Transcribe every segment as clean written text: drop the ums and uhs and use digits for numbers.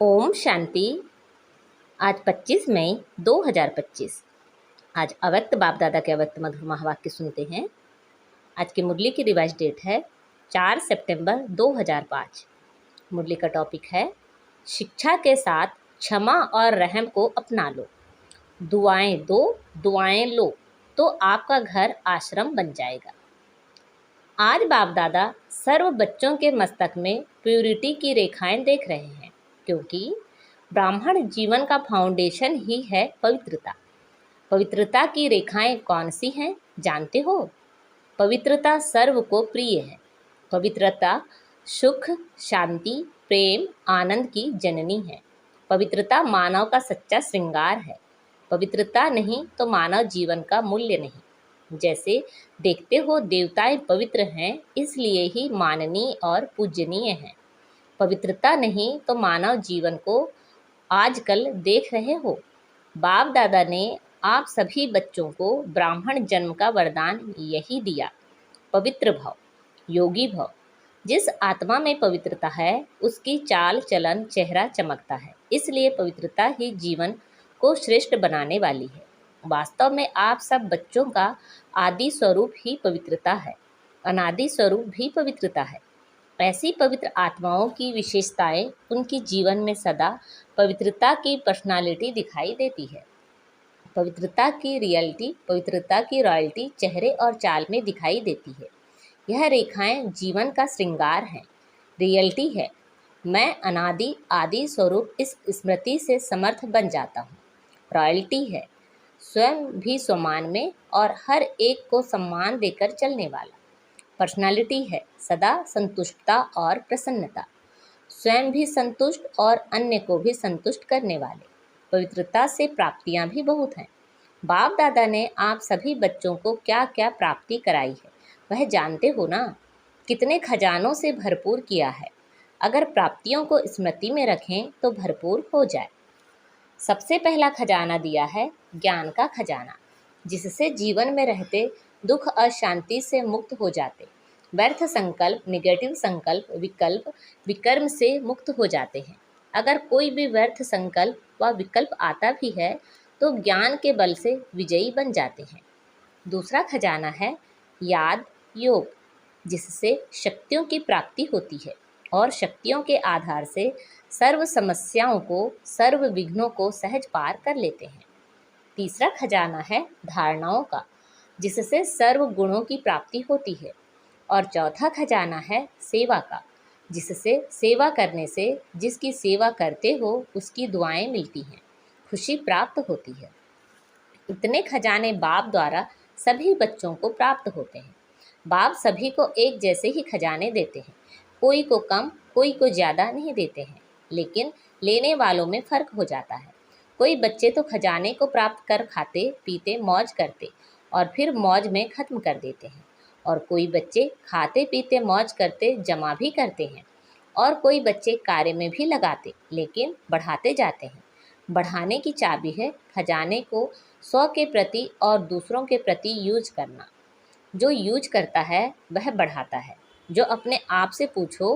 ओम शांति। आज 25 मई 2025। आज अव्यक्त बाप दादा के अव्यक्त मधुर महावाक्य सुनते हैं। आज की मुरली की रिवाइज डेट है 4 सितंबर 2005। मुरली का टॉपिक है शिक्षा के साथ क्षमा और रहम को अपना लो। दुआएं दो, दुआएं लो, तो आपका घर आश्रम बन जाएगा। आज बाप दादा सर्व बच्चों के मस्तक में प्यूरिटी की रेखाएं देख रहे हैं, क्योंकि ब्राह्मण जीवन का फाउंडेशन ही है पवित्रता। पवित्रता की रेखाएं कौन सी हैं जानते हो? पवित्रता सर्व को प्रिय है। पवित्रता सुख, शांति, प्रेम, आनंद की जननी है। पवित्रता मानव का सच्चा श्रृंगार है। पवित्रता नहीं तो मानव जीवन का मूल्य नहीं। जैसे देखते हो देवताएं पवित्र हैं, इसलिए ही माननीय और पूजनीय हैं। पवित्रता नहीं तो मानव जीवन को आजकल देख रहे हो। बाप दादा ने आप सभी बच्चों को ब्राह्मण जन्म का वरदान यही दिया, पवित्र भव, योगी भव। जिस आत्मा में पवित्रता है उसकी चाल चलन चेहरा चमकता है। इसलिए पवित्रता ही जीवन को श्रेष्ठ बनाने वाली है। वास्तव में आप सब बच्चों का आदि स्वरूप ही पवित्रता है, अनादि स्वरूप भी पवित्रता है। ऐसी पवित्र आत्माओं की विशेषताएं उनकी जीवन में सदा पवित्रता की पर्सनालिटी दिखाई देती है। पवित्रता की रियलिटी, पवित्रता की रॉयल्टी चेहरे और चाल में दिखाई देती है। यह रेखाएं जीवन का श्रृंगार हैं, रियलिटी है। मैं अनादि आदि स्वरूप इस स्मृति से समर्थ बन जाता हूँ। रॉयल्टी है, स्वयं भी सम्मान में और हर एक को सम्मान देकर चलने वाला। पर्सनालिटी है, सदा संतुष्टता और प्रसन्नता, स्वयं भी संतुष्ट और अन्य को भी संतुष्ट करने वाले। पवित्रता से प्राप्तियां भी बहुत हैं। बाप दादा ने आप सभी बच्चों को क्या क्या प्राप्ति कराई है वह जानते हो ना? कितने खजानों से भरपूर किया है। अगर प्राप्तियों को स्मृति में रखें तो भरपूर हो जाए। सबसे पहला खजाना दिया है ज्ञान का खजाना, जिससे जीवन में रहते दुख और शांति से मुक्त हो जाते। व्यर्थ संकल्प, निगेटिव संकल्प, विकल्प, विकर्म से मुक्त हो जाते हैं। अगर कोई भी व्यर्थ संकल्प व विकल्प आता भी है तो ज्ञान के बल से विजयी बन जाते हैं। दूसरा खजाना है याद योग, जिससे शक्तियों की प्राप्ति होती है और शक्तियों के आधार से सर्व समस्याओं को, सर्व विघ्नों को सहज पार कर लेते हैं। तीसरा खजाना है धारणाओं का, जिससे सर्व गुणों की प्राप्ति होती है। और चौथा खजाना है सेवा का, जिससे सेवा करने से जिसकी सेवा करते हो उसकी दुआएं मिलती हैं, खुशी प्राप्त होती है। इतने खजाने बाप द्वारा सभी बच्चों को प्राप्त होते हैं। बाप सभी को एक जैसे ही खजाने देते हैं, कोई को कम कोई को ज़्यादा नहीं देते हैं, लेकिन लेने वालों में फ़र्क हो जाता है। कोई बच्चे तो खजाने को प्राप्त कर खाते पीते मौज करते और फिर मौज में ख़त्म कर देते हैं, और कोई बच्चे खाते पीते मौज करते जमा भी करते हैं, और कोई बच्चे कार्य में भी लगाते लेकिन बढ़ाते जाते हैं। बढ़ाने की चाबी है खजाने को 100 के प्रति और दूसरों के प्रति यूज करना। जो यूज करता है वह बढ़ाता है। जो अपने आप से पूछो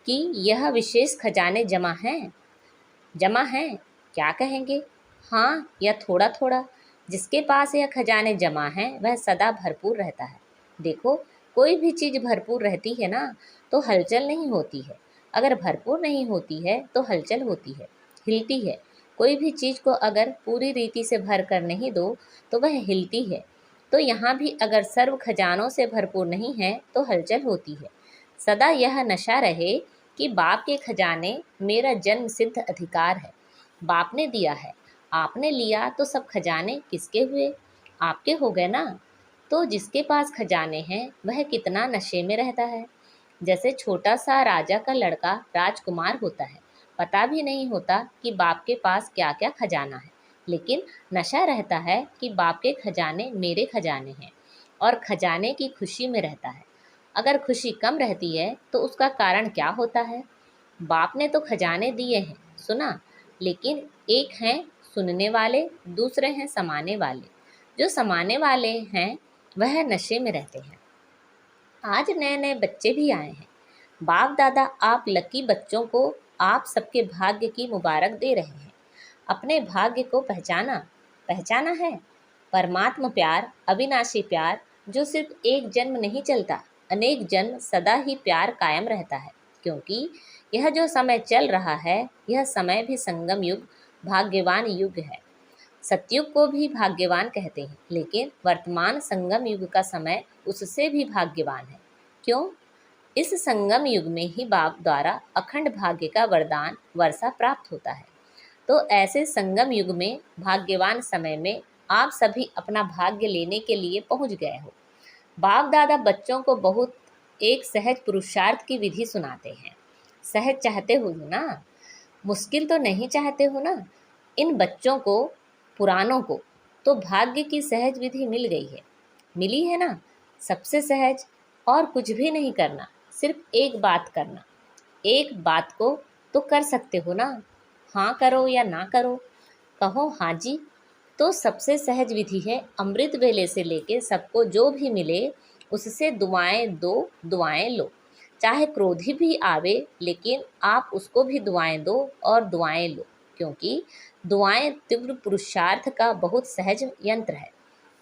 कि यह विशेष खजाने जमा हैं, क्या कहेंगे? हाँ या थोड़ा थोड़ा। जिसके पास यह खजाने जमा हैं वह सदा भरपूर रहता है। देखो, कोई भी चीज़ भरपूर रहती है ना तो हलचल नहीं होती है। अगर भरपूर नहीं होती है तो हलचल होती है, हिलती है। कोई भी चीज़ को अगर पूरी रीति से भर कर नहीं दो तो वह हिलती है। तो यहाँ भी अगर सर्व खजानों से भरपूर नहीं है तो हलचल होती है। सदा यह नशा रहे कि बाप के खजाने मेरा जन्म सिद्ध अधिकार है, बाप ने दिया है, आपने लिया तो सब खजाने किसके हुए? आपके हो गए ना। तो जिसके पास खजाने हैं वह कितना नशे में रहता है। जैसे छोटा सा राजा का लड़का राजकुमार होता है, पता भी नहीं होता कि बाप के पास क्या क्या खजाना है, लेकिन नशा रहता है कि बाप के खजाने मेरे खजाने हैं, और खजाने की खुशी में रहता है। अगर खुशी कम रहती है तो उसका कारण क्या होता है? बाप ने तो खजाने दिए हैं, सुना, लेकिन एक हैं सुनने वाले, दूसरे हैं समाने वाले। जो समाने वाले हैं वह नशे में रहते हैं। आज नए नए बच्चे भी आए हैं। बाप दादा आप लकी बच्चों को आप सबके भाग्य की मुबारक दे रहे हैं। अपने भाग्य को पहचाना है। परमात्मा प्यार, अविनाशी प्यार, जो सिर्फ एक जन्म नहीं चलता, अनेक जन्म सदा ही प्यार कायम रहता है। क्योंकि यह जो समय चल रहा है, यह समय भी संगम युग, भाग्यवान युग है। सतयुग को भी भाग्यवान कहते हैं, लेकिन वर्तमान संगम युग का समय उससे भी भाग्यवान है। क्यों? इस संगम युग में ही बाप द्वारा अखंड भाग्य का वरदान वर्षा प्राप्त होता है। तो ऐसे संगम युग में भाग्यवान समय में आप सभी अपना भाग्य लेने के लिए पहुंच गए हो। बाप दादा बच्चों को बहुत एक सहज पुरुषार्थ की विधि सुनाते हैं। सहज चाहते हो ना, मुश्किल तो नहीं चाहते हो ना। इन बच्चों को, पुरानों को तो भाग्य की सहज विधि मिल गई है, मिली है ना। सबसे सहज, और कुछ भी नहीं करना, सिर्फ एक बात करना। एक बात को तो कर सकते हो ना, हाँ करो या ना करो। कहो हाँ जी, तो सबसे सहज विधि है अमृत वेले से लेके सबको जो भी मिले उससे दुआएं दो, दुआएं लो। चाहे क्रोधी भी आवे, लेकिन आप उसको भी दुआएं दो और दुआएं लो, क्योंकि दुआएं तीव्र पुरुषार्थ का बहुत सहज यंत्र है।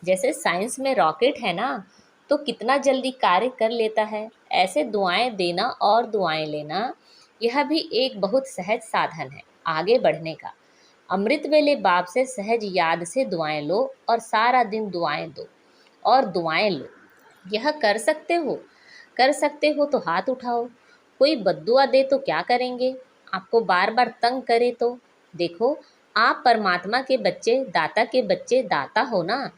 जैसे साइंस में रॉकेट है ना, तो कितना जल्दी कार्य कर लेता है, ऐसे दुआएं देना और दुआएं लेना, यह भी एक बहुत सहज साधन है आगे बढ़ने का। अमृत वेले बाप से सहज याद से दुआएं लो और सारा दिन दुआएं दो और दुआएं लो। यह कर सकते हो तो हाथ उठाओ। कोई बद्दुआ दे तो क्या करेंगे, आपको बार बार तंग करे तो? देखो, आप परमात्मा के बच्चे, दाता के बच्चे, दाता हो ना,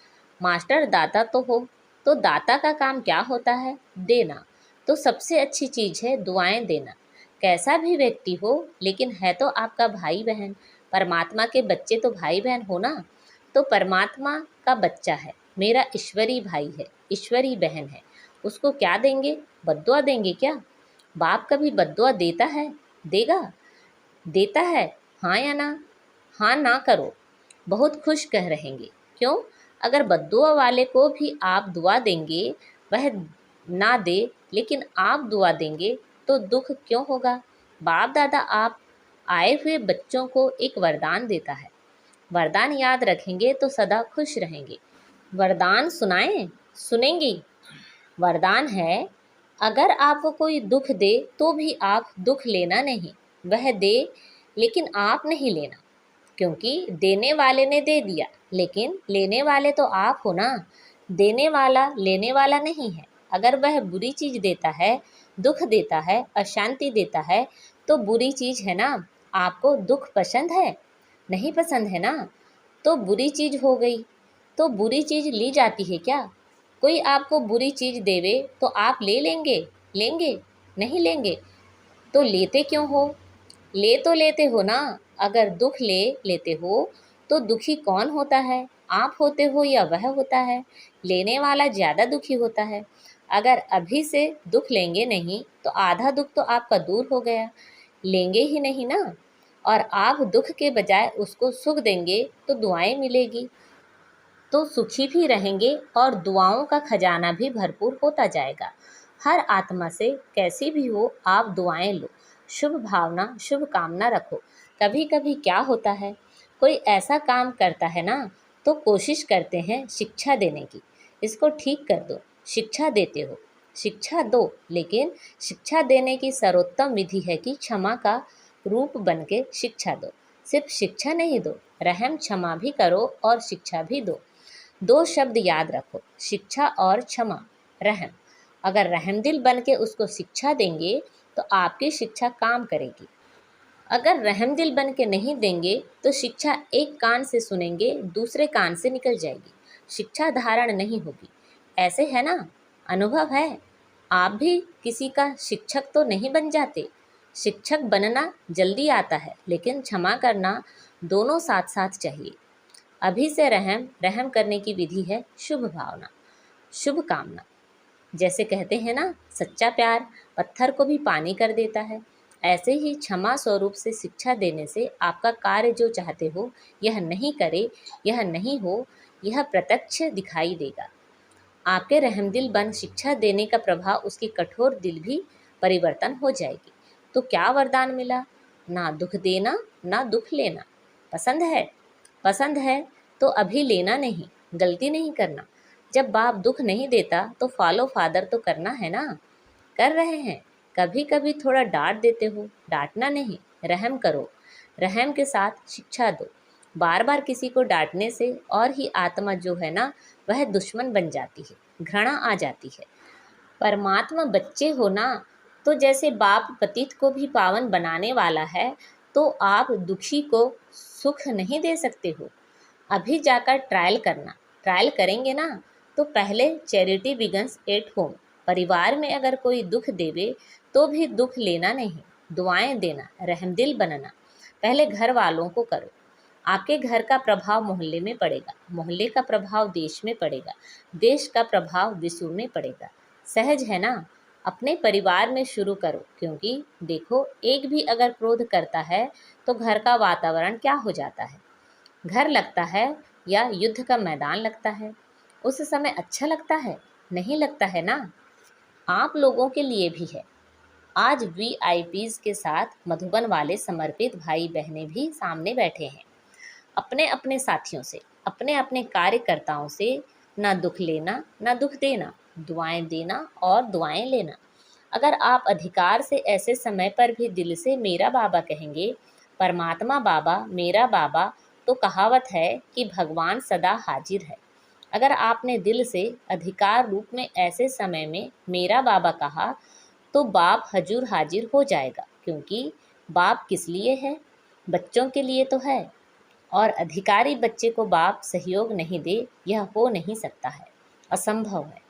मास्टर दाता तो हो। तो दाता का काम क्या होता है? देना। तो सबसे अच्छी चीज़ है दुआएं देना। कैसा भी व्यक्ति हो, लेकिन है तो आपका भाई बहन। परमात्मा के बच्चे तो भाई बहन हो ना। तो परमात्मा का बच्चा है, मेरा ईश्वरी भाई है, ईश्वरी बहन है, उसको क्या देंगे? बद्दुआ देंगे क्या? बाप कभी बद्दुआ देता है? देगा? देता है? हाँ या ना? हाँ ना करो, बहुत खुश कह रहेंगे। क्यों? अगर बद्दुआ वाले को भी आप दुआ देंगे, वह ना दे, लेकिन आप दुआ देंगे, तो दुख क्यों होगा? बाप दादा आप आए हुए बच्चों को एक वरदान देता है। वरदान याद रखेंगे तो सदा खुश रहेंगे। वरदान सुनाएं? सुनेंगी? वरदान है, अगर आपको कोई दुख दे तो भी आप दुख लेना नहीं। वह दे, लेकिन आप नहीं लेना, क्योंकि देने वाले ने दे दिया, लेकिन लेने वाले तो आप हो ना। देने वाला लेने वाला नहीं है। अगर वह बुरी चीज़ देता है, दुख देता है, अशांति देता है, तो बुरी चीज़ है ना। आपको दुख पसंद है? नहीं पसंद है ना, तो बुरी चीज़ हो गई। तो बुरी चीज़ ली जाती है क्या? कोई आपको बुरी चीज़ देवे तो आप ले लेंगे? लेंगे? नहीं लेंगे। तो लेते क्यों हो? ले तो लेते हो ना। अगर दुख ले लेते हो तो दुखी कौन होता है? आप होते हो या वह होता है? लेने वाला ज़्यादा दुखी होता है। अगर अभी से दुख लेंगे नहीं तो आधा दुख तो आपका दूर हो गया। लेंगे ही नहीं ना, और आप दुख के बजाय उसको सुख देंगे तो दुआएं मिलेगी, तो सुखी भी रहेंगे और दुआओं का खजाना भी भरपूर होता जाएगा। हर आत्मा से कैसी भी हो, आप दुआएं लो, शुभ भावना, शुभ कामना रखो। कभी कभी क्या होता है, कोई ऐसा काम करता है ना, तो कोशिश करते हैं शिक्षा देने की, इसको ठीक कर दो। शिक्षा देते हो, शिक्षा दो, लेकिन शिक्षा देने की सर्वोत्तम विधि है कि क्षमा का रूप बन के शिक्षा दो। सिर्फ शिक्षा नहीं दो, रहम क्षमा भी करो और शिक्षा भी दो। दो शब्द याद रखो, शिक्षा और क्षमा, रहम। अगर रहमदिल बन के उसको शिक्षा देंगे तो आपकी शिक्षा काम करेगी। अगर रहमदिल बन के नहीं देंगे तो शिक्षा एक कान से सुनेंगे, दूसरे कान से निकल जाएगी, शिक्षा धारण नहीं होगी। ऐसे है ना, अनुभव है। आप भी किसी का शिक्षक तो नहीं बन जाते। शिक्षक बनना जल्दी आता है, लेकिन क्षमा करना दोनों साथ साथ चाहिए। अभी से रहम रहम करने की विधि है शुभ भावना, शुभ कामना। जैसे कहते हैं ना, सच्चा प्यार पत्थर को भी पानी कर देता है। ऐसे ही क्षमा स्वरूप से शिक्षा देने से आपका कार्य जो चाहते हो यह नहीं करे, यह नहीं हो, यह प्रत्यक्ष दिखाई देगा। आपके रहमदिल बन शिक्षा देने का प्रभाव उसकी कठोर दिल भी परिवर्तन हो जाएगी। तो क्या वरदान मिला? ना दुख देना ना दुख लेना। पसंद है? पसंद है तो अभी लेना नहीं, गलती नहीं करना। जब बाप दुख नहीं देता तो फॉलो फादर तो करना है ना। कर रहे हैं। कभी कभी थोड़ा डांट देते हो, डांटना नहीं, रहम करो, रहम के साथ शिक्षा दो। बार बार किसी को डांटने से और ही आत्मा जो है ना वह दुश्मन बन जाती है, घृणा आ जाती है। परमात्मा बच्चे हो ना, तो जैसे बाप पतित को भी पावन बनाने वाला है, तो आप दुखी को सुख नहीं दे सकते हो। अभी जाकर ट्रायल करना। ट्रायल करेंगे ना तो पहले चैरिटी बिगन्स एट होम। परिवार में अगर कोई दुख देवे तो भी दुख लेना नहीं, दुआएं देना, रहमदिल बनना। पहले घर वालों को करो। आपके घर का प्रभाव मोहल्ले में पड़ेगा, मोहल्ले का प्रभाव देश में पड़ेगा, देश का प्रभाव विश्व में पड़ेगा। सहज है ना। अपने परिवार में शुरू करो, क्योंकि देखो एक भी अगर क्रोध करता है तो घर का वातावरण क्या हो जाता है। घर लगता है या युद्ध का मैदान लगता है। उस समय अच्छा लगता है? नहीं लगता है ना। आप लोगों के लिए भी है। आज वीआईपीज के साथ मधुबन वाले समर्पित भाई बहनें भी सामने बैठे हैं, अपने अपने साथियों से, अपने अपने कार्यकर्ताओं से। ना दुख लेना ना दुख देना, दुआएं देना और दुआएं लेना। अगर आप अधिकार से ऐसे समय पर भी दिल से मेरा बाबा कहेंगे, परमात्मा बाबा मेरा बाबा, तो कहावत है कि भगवान सदा हाजिर है। अगर आपने दिल से अधिकार रूप में ऐसे समय में मेरा बाबा कहा, तो बाप हजूर हाजिर हो जाएगा। क्योंकि बाप किस लिए है? बच्चों के लिए तो है। और अधिकारी बच्चे को बाप सहयोग नहीं दे, यह हो नहीं सकता है, असंभव है।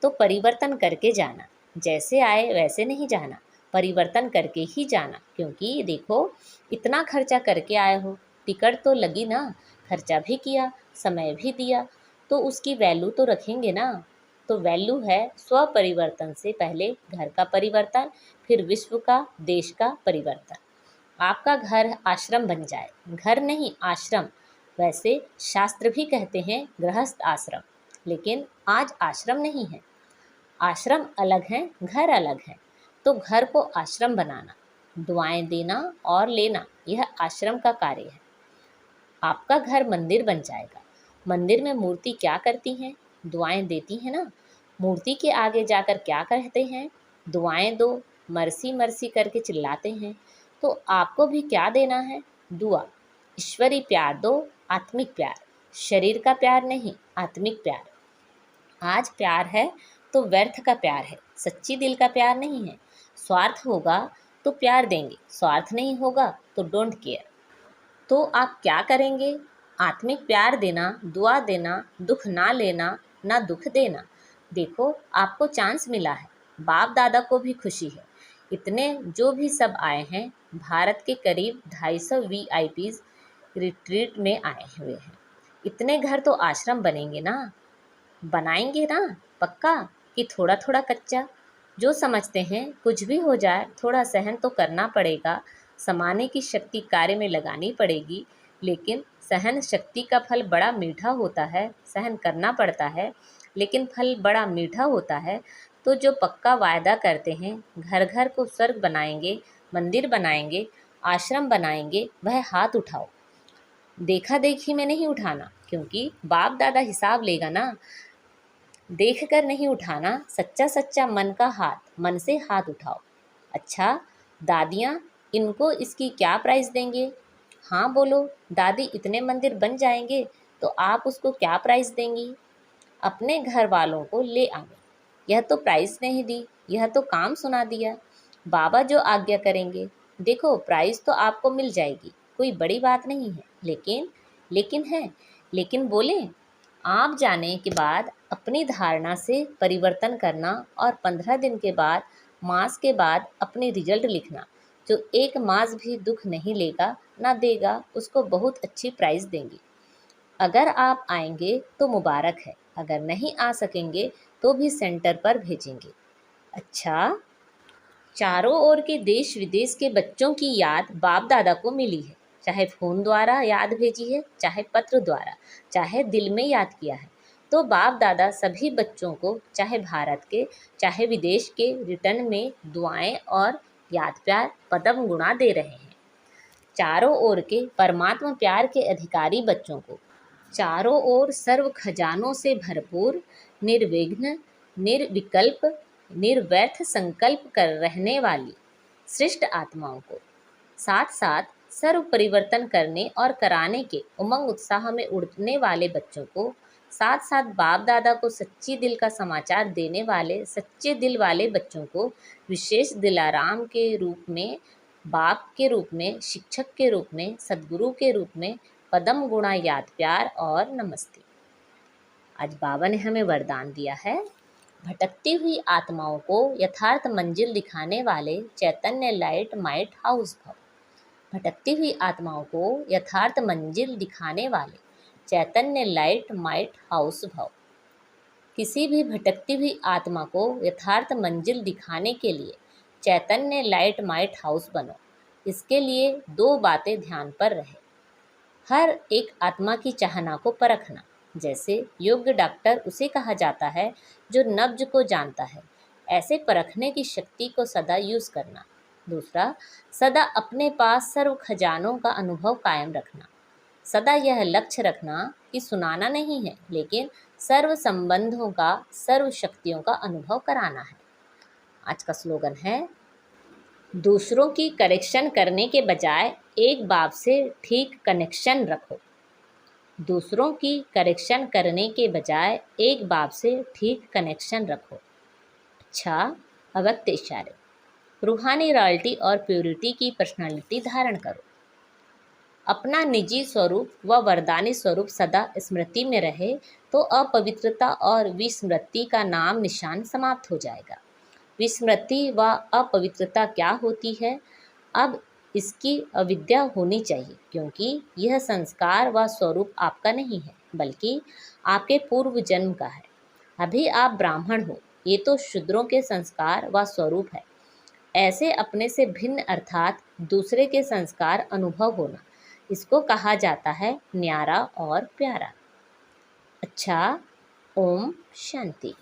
तो परिवर्तन करके जाना, जैसे आए वैसे नहीं जाना, परिवर्तन करके ही जाना। क्योंकि देखो इतना खर्चा करके आए हो, टिकट तो लगी ना, खर्चा भी किया, समय भी दिया, तो उसकी वैल्यू तो रखेंगे ना। तो वैल्यू है स्व परिवर्तन से पहले घर का परिवर्तन, फिर विश्व का, देश का परिवर्तन। आपका घर आश्रम बन जाए, घर नहीं आश्रम। वैसे शास्त्र भी कहते हैं गृहस्थ आश्रम, लेकिन आज आश्रम नहीं है। आश्रम अलग है, घर अलग है। तो घर को आश्रम बनाना, दुआएं देना और लेना, यह आश्रम का कार्य है। आपका घर मंदिर बन जाएगा। मंदिर में मूर्ति क्या करती हैं? दुआएं देती हैं ना। मूर्ति के आगे जाकर क्या कहते हैं? दुआएं दो, मर्सी मर्सी करके चिल्लाते हैं। तो आपको भी क्या देना है? दुआ। ईश्वरी प्यार दो, आत्मिक प्यार, शरीर का प्यार नहीं, आत्मिक प्यार। आज प्यार है तो व्यर्थ का प्यार है, सच्ची दिल का प्यार नहीं है। स्वार्थ होगा तो प्यार देंगे, स्वार्थ नहीं होगा तो डोंट केयर। तो आप क्या करेंगे? आत्मिक प्यार देना, दुआ देना, दुख ना लेना, ना दुख देना। देखो आपको चांस मिला है, बाप दादा को भी खुशी है। इतने जो भी सब आए हैं, भारत के करीब 250 वीआईपीज रिट्रीट में आए हुए हैं। इतने घर तो आश्रम बनेंगे ना, बनाएंगे ना पक्का, कि थोड़ा थोड़ा कच्चा। जो समझते हैं कुछ भी हो जाए थोड़ा सहन तो करना पड़ेगा, समाने की शक्ति कार्य में लगानी पड़ेगी। लेकिन सहन शक्ति का फल बड़ा मीठा होता है, सहन करना पड़ता है लेकिन फल बड़ा मीठा होता है। तो जो पक्का वायदा करते हैं घर घर को स्वर्ग बनाएंगे, मंदिर बनाएंगे, आश्रम बनाएंगे, वह हाथ उठाओ। देखा देखी में नहीं उठाना, क्योंकि बाप दादा हिसाब लेगा ना। देख कर नहीं उठाना, सच्चा सच्चा मन का हाथ, मन से हाथ उठाओ। अच्छा दादियाँ, इनको इसकी क्या प्राइस देंगे? हाँ बोलो। दादी इतने मंदिर बन जाएंगे तो आप उसको क्या प्राइस देंगी? अपने घर वालों को ले आवे। यह तो प्राइस नहीं दी, यह तो काम सुना दिया। बाबा जो आज्ञा करेंगे। देखो प्राइस तो आपको मिल जाएगी, कोई बड़ी बात नहीं है। लेकिन बोले, आप जाने के बाद अपनी धारणा से परिवर्तन करना और 15 दिन के बाद, मास के बाद अपने रिजल्ट लिखना। जो एक मास भी दुख नहीं लेगा ना देगा, उसको बहुत अच्छी प्राइस देंगे। अगर आप आएंगे तो मुबारक है, अगर नहीं आ सकेंगे तो भी सेंटर पर भेजेंगे। अच्छा, चारों ओर के देश विदेश के बच्चों की याद बाप दादा को मिली है। चाहे फ़ोन द्वारा याद भेजी है, चाहे पत्र द्वारा, चाहे दिल में याद किया है। तो बाप दादा सभी बच्चों को, चाहे भारत के चाहे विदेश के, रिटर्न में दुआएं और याद प्यार पदम गुणा दे रहे हैं। चारों ओर के परमात्मा प्यार के अधिकारी बच्चों को, चारों ओर सर्व खजानों से भरपूर, निर्विघ्न, निर्विकल्प, निर्व्यर्थ संकल्प कर रहने वाली श्रेष्ठ आत्माओं को, साथ साथ सर्व परिवर्तन करने और कराने के उमंग उत्साह में उड़ने वाले बच्चों को, साथ साथ बाप दादा को सच्ची दिल का समाचार देने वाले सच्चे दिल वाले बच्चों को विशेष दिलाराम के रूप में, बाप के रूप में, शिक्षक के रूप में, सद्गुरु के रूप में पदम गुणा याद प्यार और नमस्ते। आज बाबा ने हमें वरदान दिया है, भटकती हुई आत्माओं को यथार्थ मंजिल दिखाने वाले चैतन्य लाइट माइट हाउस भव। भटकती हुई आत्माओं को यथार्थ मंजिल दिखाने वाले चैतन्य लाइट माइट हाउस भव। किसी भी भटकती हुई आत्मा को यथार्थ मंजिल दिखाने के लिए चैतन्य लाइट माइट हाउस बनो। इसके लिए 2 बातें ध्यान पर रहे। हर एक आत्मा की चाहना को परखना, जैसे योग्य डॉक्टर उसे कहा जाता है जो नब्ज को जानता है, ऐसे परखने की शक्ति को सदा यूज़ करना। दूसरा, सदा अपने पास सर्व खजानों का अनुभव कायम रखना। सदा यह लक्ष्य रखना कि सुनाना नहीं है, लेकिन सर्व संबंधों का, सर्व शक्तियों का अनुभव कराना है। आज का स्लोगन है, दूसरों की करेक्शन करने के बजाय एक बाप से ठीक कनेक्शन रखो। दूसरों की करेक्शन करने के बजाय एक बाप से ठीक कनेक्शन रखो। अच्छा, अव्यक्त इशारे। रूहानी रॉयल्टी और प्योरिटी की पर्सनालिटी धारण करो। अपना निजी स्वरूप व वरदानी स्वरूप सदा स्मृति में रहे तो अपवित्रता और विस्मृति का नाम निशान समाप्त हो जाएगा। विस्मृति व अपवित्रता क्या होती है? अब इसकी अविद्या होनी चाहिए, क्योंकि यह संस्कार व स्वरूप आपका नहीं है, बल्कि आपके पूर्व जन्म का है। अभी आप ब्राह्मण हो, ये तो शूद्रों के संस्कार व स्वरूप है। ऐसे अपने से भिन्न अर्थात दूसरे के संस्कार अनुभव होना, इसको कहा जाता है न्यारा और प्यारा। अच्छा, ओम शांति।